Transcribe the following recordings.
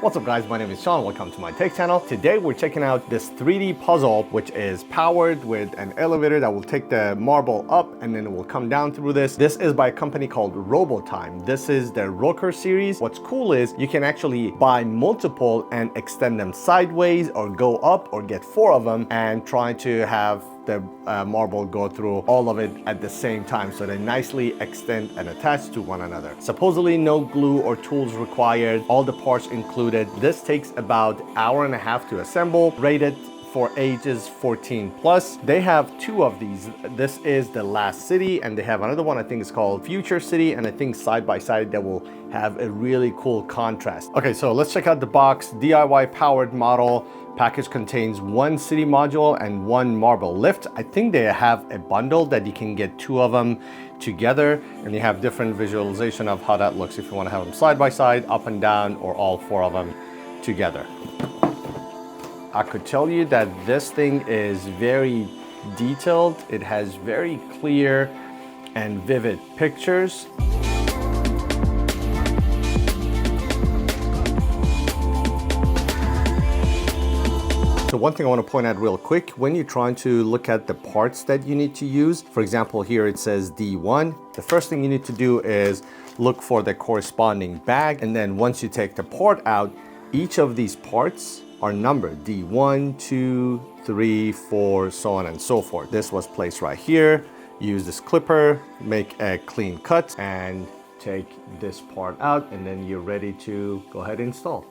What's up guys, my name is Sean, welcome to my tech channel. Today we're checking out this 3D puzzle which is powered with an elevator that will take the marble up and then it will come down through this. This is by a company called Robotime. This is their ROKR series. What's cool is you can actually buy multiple and extend them sideways or go up or get 4 of them and try to have the marble go through all of it at the same time, so they nicely extend and attach to one another. Supposedly no glue or tools required, all the parts included. This takes about an hour and a half to assemble, rated for ages 14 plus. They have 2 of these. This is the Last City and they have another one I think is called Future City, and I think side by side that will have a really cool contrast. Okay, so let's check out the box. DIY powered model. Package contains 1 city module and 1 marble lift. I think they have a bundle that you can get 2 of them together, and you have different visualization of how that looks if you want to have them side by side, up and down, or all 4 of them together. I could tell you that this thing is very detailed. It has very clear and vivid pictures. So one thing I want to point out real quick, when you're trying to look at the parts that you need to use, for example, here it says D1. The first thing you need to do is look for the corresponding bag. And then once you take the part out, each of these parts are numbered D1, 2, 3, 4, so on and so forth. This was placed right here. Use this clipper, make a clean cut and take this part out, and then you're ready to go ahead and install.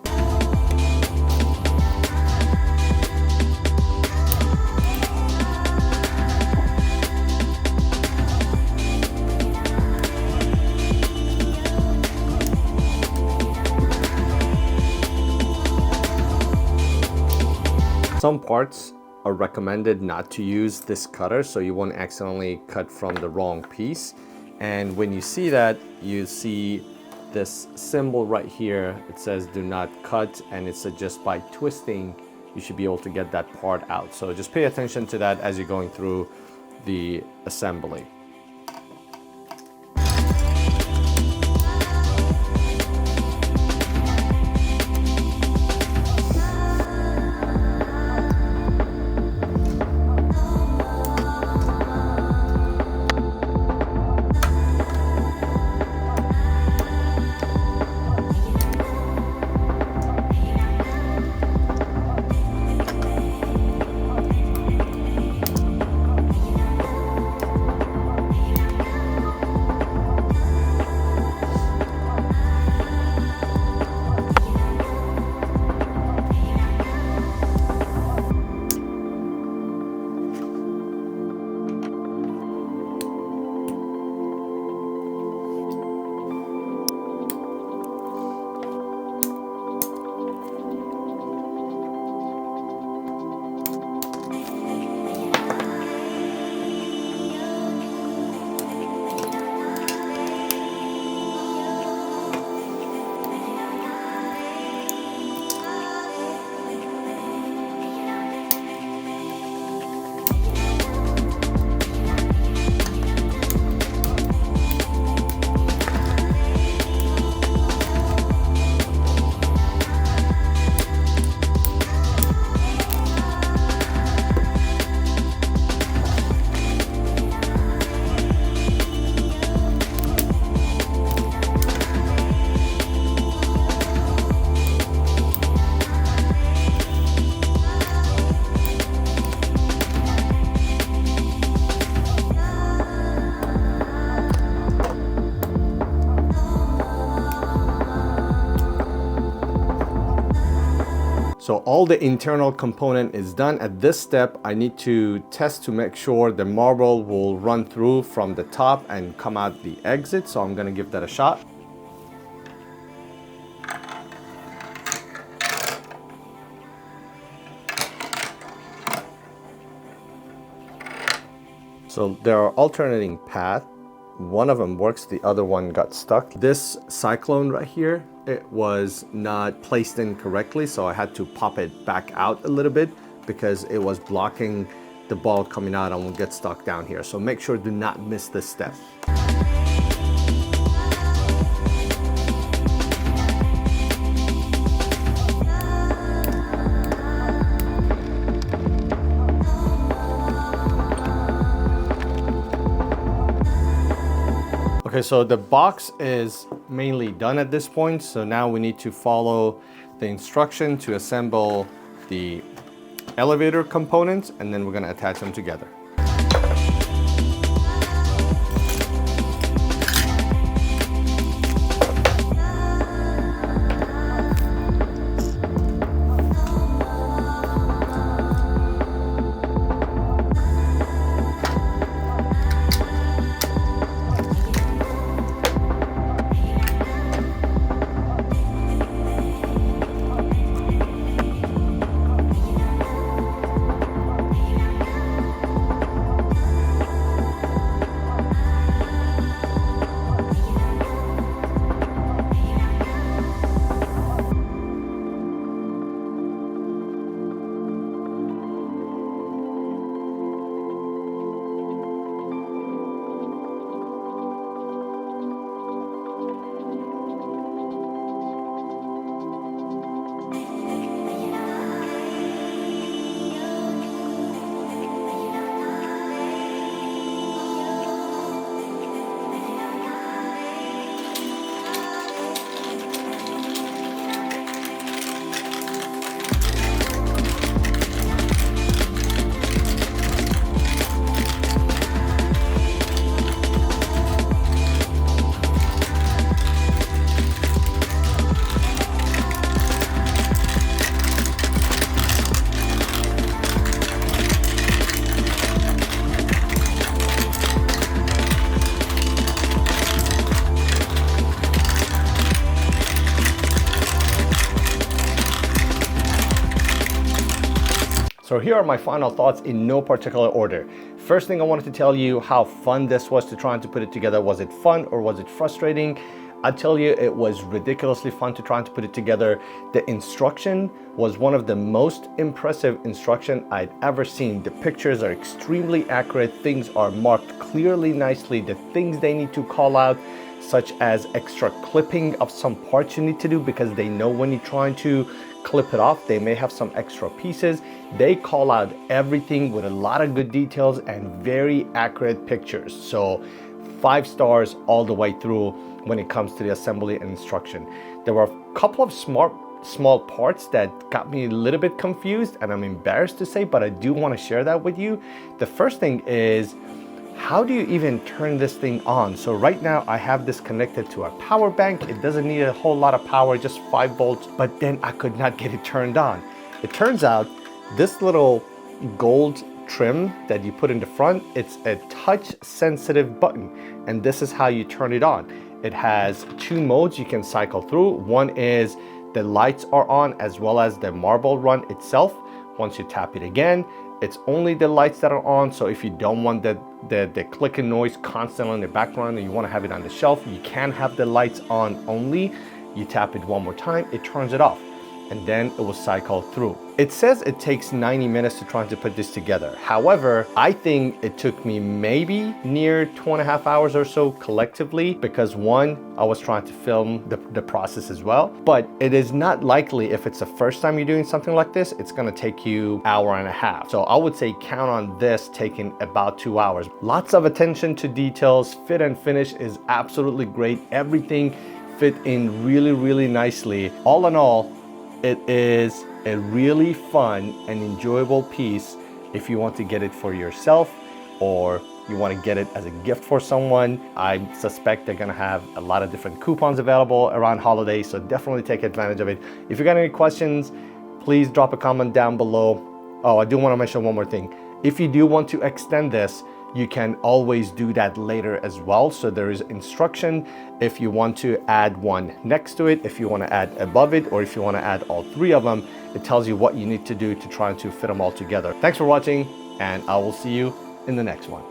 Some parts are recommended not to use this cutter so you won't accidentally cut from the wrong piece. And when you see that, you see this symbol right here. It says do not cut, and it says just by twisting you should be able to get that part out. So just pay attention to that as you're going through the assembly. So all the internal component is done. At this step, I need to test to make sure the marble will run through from the top and come out the exit. So I'm gonna give that a shot. So there are alternating paths. One of them works, the other one got stuck. This cyclone right here, it was not placed in correctly, so I had to pop it back out a little bit because it was blocking the ball coming out and will get stuck down here. So make sure do not miss this step. Okay, so the box is mainly done at this point. So now we need to follow the instruction to assemble the elevator components, and then we're gonna attach them together. So here are my final thoughts in no particular order. First thing I wanted to tell you how fun this was to trying to put it together. Was it fun or was it frustrating? I tell you, it was ridiculously fun to try to put it together. The instruction was one of the most impressive instruction I'd ever seen. The pictures are extremely accurate. Things are marked clearly, nicely. The things they need to call out, such as extra clipping of some parts you need to do, because they know when you're trying to clip it off, they may have some extra pieces. They call out everything with a lot of good details and very accurate pictures. So 5 stars all the way through when it comes to the assembly and instruction. There were a couple of small parts that got me a little bit confused, and I'm embarrassed to say, but I do want to share that with you. The first thing is, how do you even turn this thing on? So right now I have this connected to a power bank. It doesn't need a whole lot of power, just 5 volts, but then I could not get it turned on. It turns out this little gold trim that you put in the front, it's a touch sensitive button, and this is how you turn it on. It has 2 modes you can cycle through. One is the lights are on, as well as the marble run itself. Once you tap it again, it's only the lights that are on. So if you don't want the clicking noise constantly in the background and you want to have it on the shelf, you can have the lights on only. You tap it one more time, it turns it off, and then it will cycle through. It says it takes 90 minutes to try to put this together. However, I think it took me maybe near 2.5 hours or so collectively, because one, I was trying to film the process as well. But it is not likely, if it's the first time you're doing something like this, it's gonna take you 1.5 hours. So I would say count on this taking about 2 hours. Lots of attention to details. Fit and finish is absolutely great. Everything fit in really, really nicely. All in all, it is a really fun and enjoyable piece if you want to get it for yourself, or you want to get it as a gift for someone. I suspect they're gonna have a lot of different coupons available around holidays, so definitely take advantage of it. If you got any questions, please drop a comment down below. Oh, I do want to mention one more thing. If you do want to extend this, you can always do that later as well. So there is instruction if you want to add one next to it, if you want to add above it, or if you want to add all 3 of them. It tells you what you need to do to try to fit them all together. Thanks for watching, and I will see you in the next one.